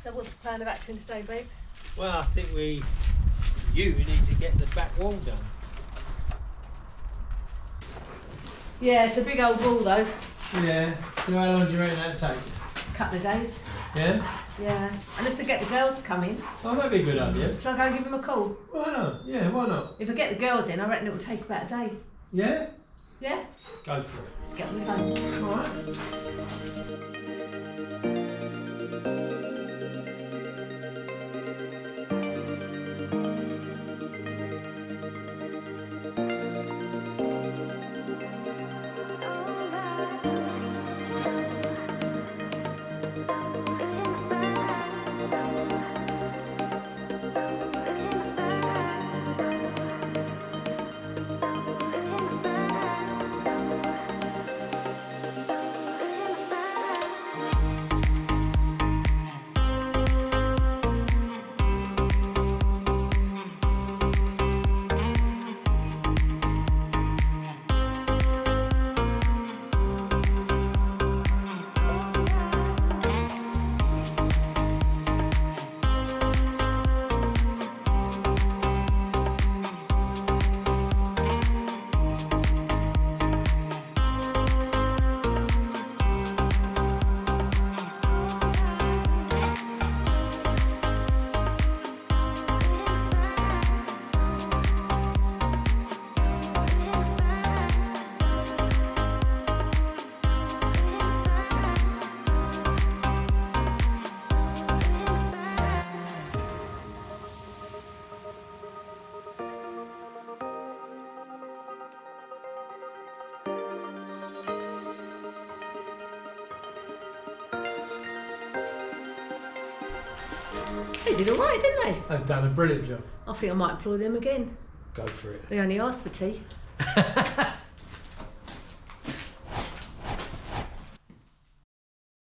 So what's the plan of action today, babe? Well, I think you need to get the back wall done. Yeah, it's a big old wall though. Yeah. So how long do you reckon that'll take? Couple of days. Yeah? Yeah. Unless I get the girls to come in. Oh, that'd be a good idea. Shall I go and give them a call? Why not? Yeah, why not? If I get the girls in, I reckon it will take about a day. Yeah? Yeah? Go for it. Let's get on the phone. Alright. They did alright, didn't they? They've done a brilliant job. I think I might employ them again. Go for it. They only asked for tea.